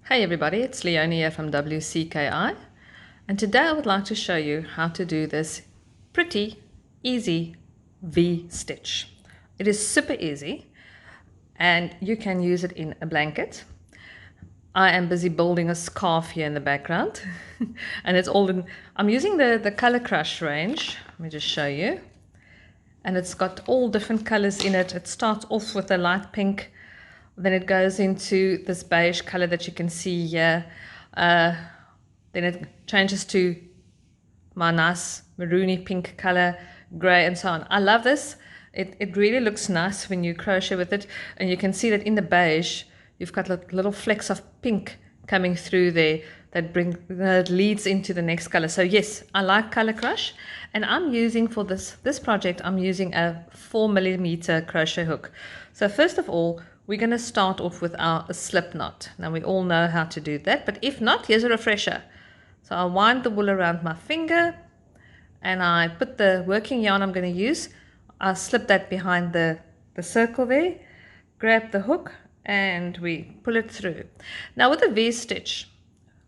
Hey everybody, it's Leonie here from Wcki, and today I would like to show you how to do this pretty easy V-stitch. It is super easy and you can use it in a blanket. I am busy building a scarf here in the background and it's all in, I'm using the Color Crush range. Let me just show you. And it's got all different colors in it. It starts off with a light pink, then it goes into this beige color that you can see here. Then it changes to my nice maroony pink color, gray, and so on. I love this. It really looks nice when you crochet with it, and you can see that in the beige you've got little flecks of pink coming through there that leads into the next color. So yes, I like Color Crush, and I'm using for this project, I'm using a 4mm crochet hook. So first of all, we're going to start off with our slip knot. Now we all know how to do that, but if not, here's a refresher. So I wind the wool around my finger and I put the working yarn I'm going to use. I slip that behind the circle there, grab the hook, and we pull it through. Now with a V-stitch,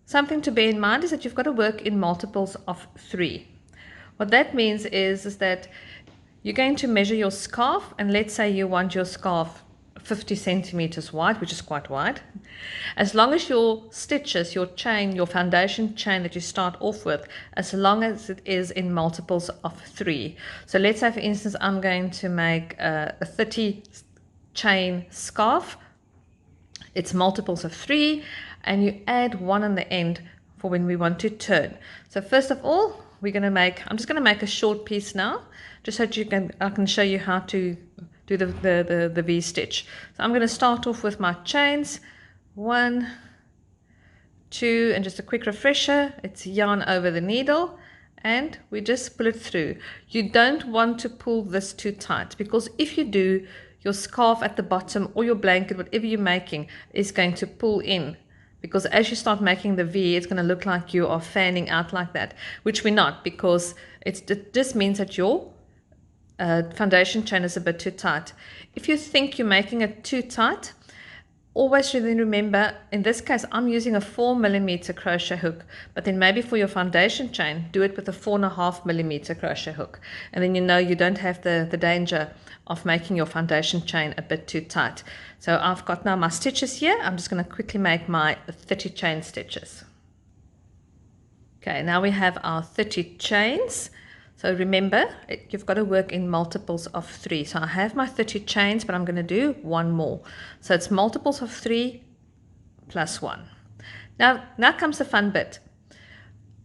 something to bear in mind is that you've got to work in multiples of 3. What that means is that you're going to measure your scarf, and let's say you want your scarf 50 centimeters wide, which is quite wide. As long as your stitches, your chain, your foundation chain that you start off with, as long as it is in multiples of 3. So let's say, for instance, I'm going to make a 30 chain scarf. It's multiples of 3, and you add 1 on the end for when we want to turn. So first of all, I'm just going to make a short piece now, just so that I can show you how to do the V-stitch. So I'm going to start off with my chains, 1, 2, and just a quick refresher, it's yarn over the needle, and we just pull it through. You don't want to pull this too tight, because if you do, your scarf at the bottom or your blanket, whatever you're making, is going to pull in, because as you start making the V, it's going to look like you are fanning out like that, which we're not, because it just means that your foundation chain is a bit too tight. If you think you're making it too tight, always really remember, in this case I'm using a 4mm crochet hook, but then maybe for your foundation chain, do it with a 4.5mm crochet hook, and then you don't have the danger of making your foundation chain a bit too tight. So I've got now my stitches here. I'm just going to quickly make my 30 chain stitches. Okay, now we have our 30 chains. So remember, you've got to work in multiples of 3. So I have my 30 chains, but I'm going to do 1 more. So it's multiples of 3 plus 1. Now comes the fun bit.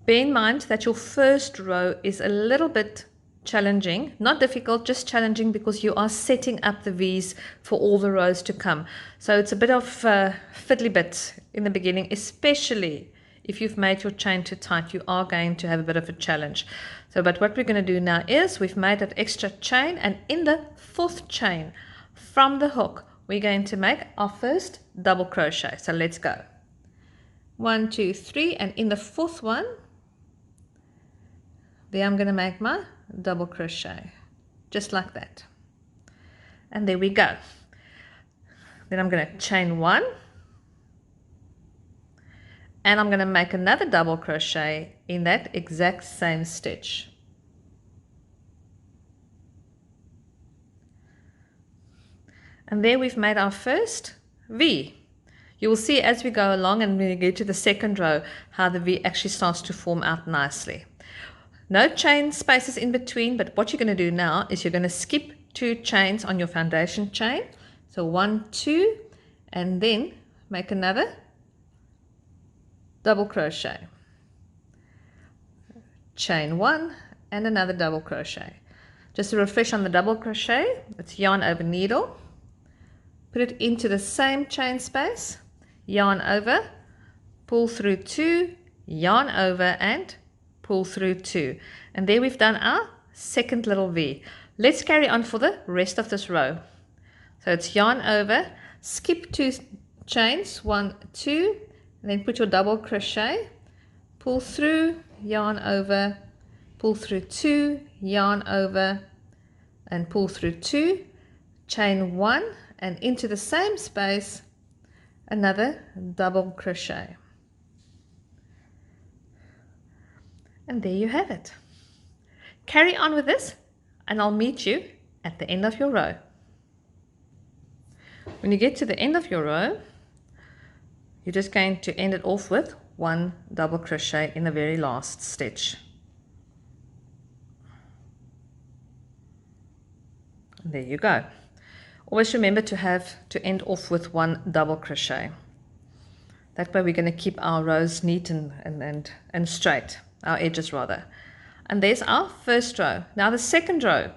Bear in mind that your first row is a little bit challenging, not difficult, just challenging, because you are setting up the V's for all the rows to come. So it's a bit of fiddly bit in the beginning, especially if you've made your chain too tight. You are going to have a bit of a challenge. But what we're going to do now is we've made that extra chain, and in the 4th chain from the hook, we're going to make our first double crochet. So let's go. 1, 2, 3, and in the 4th one, there I'm going to make my double crochet, just like that. And there we go. Then I'm going to chain 1. And I'm going to make another double crochet in that exact same stitch. And there we've made our first V. You will see as we go along and when we get to the 2nd row how the V actually starts to form out nicely. No chain spaces in between, but what you're going to do now is you're going to skip 2 chains on your foundation chain. So 1, 2, and then make another double crochet, chain 1, and another double crochet. Just to refresh on the double crochet, it's yarn over needle, put it into the same chain space, yarn over, pull through 2, yarn over, and pull through 2. And there we've done our 2nd little V. Let's carry on for the rest of this row. So it's yarn over, skip 2 chains, 1, 2, and then put your double crochet, pull through, yarn over, pull through 2, yarn over, and pull through 2, chain 1, and into the same space another double crochet. And there you have it. Carry on with this and I'll meet you at the end of your row. When you get to the end of your row, you're just going to end it off with one double crochet in the very last stitch. And there you go. Always remember to end off with one double crochet. That way we're going to keep our rows neat and straight, our edges rather. And there's our first row. Now the second row,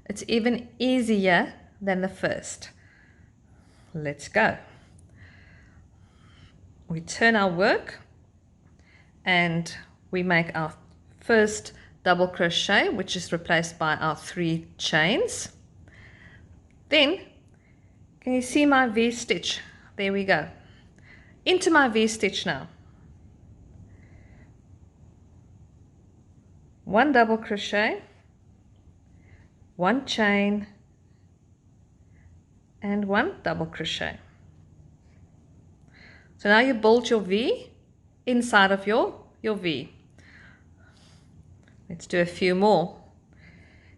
it's even easier than the first. Let's go. We turn our work and we make our first double crochet, which is replaced by our 3 chains. Then, can you see my V stitch? There we go. Into my V stitch now. 1 double crochet, 1 chain, and 1 double crochet. So now you build your V inside of your V. Let's do a few more.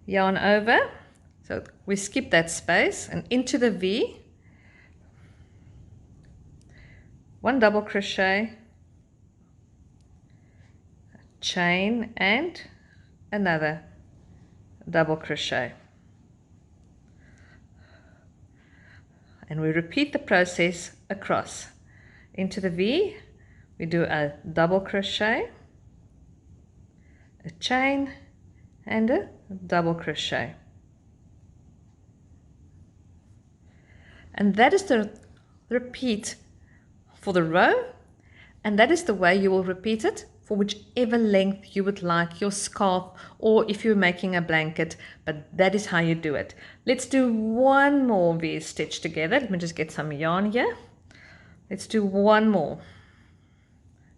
Yarn over. So we skip that space and into the V. 1 double crochet, chain, and another double crochet. And we repeat the process across. Into the V, we do a double crochet, a chain, and a double crochet. And that is the repeat for the row, and that is the way you will repeat it for whichever length you would like your scarf, or if you're making a blanket, but that is how you do it. Let's do one more V stitch together. Let me just get some yarn here. Let's do one more.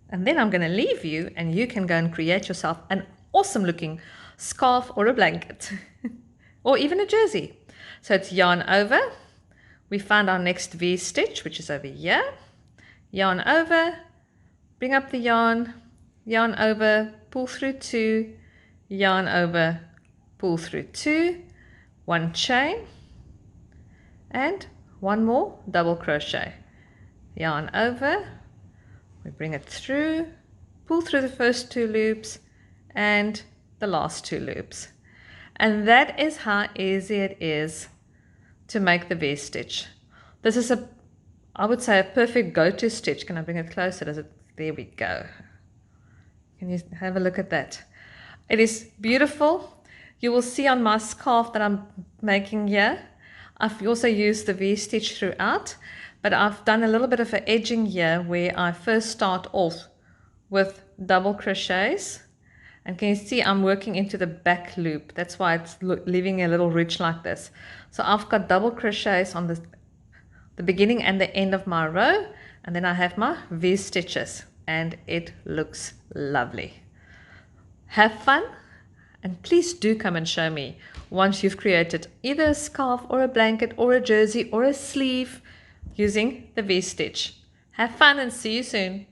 And then I'm going to leave you and you can go and create yourself an awesome looking scarf or a blanket or even a jersey. So it's yarn over. We find our next V stitch, which is over here. Yarn over, bring up the yarn, yarn over, pull through 2, yarn over, pull through 2, 1 chain, and 1 more double crochet. Yarn over, we bring it through, pull through the first 2 loops and the last 2 loops. And that is how easy it is to make the V stitch. This is I would say a perfect go-to stitch. Can I bring it closer? There we go. Can you have a look at that? It is beautiful. You will see on my scarf that I'm making here, I've also used the V stitch throughout, but I've done a little bit of an edging here where I first start off with double crochets. And can you see I'm working into the back loop? That's why it's leaving a little ridge like this. So I've got double crochets on the beginning and the end of my row, and then I have my V stitches, and it looks lovely. Have fun, and please do come and show me once you've created either a scarf or a blanket or a jersey or a sleeve using the V stitch. Have fun and see you soon.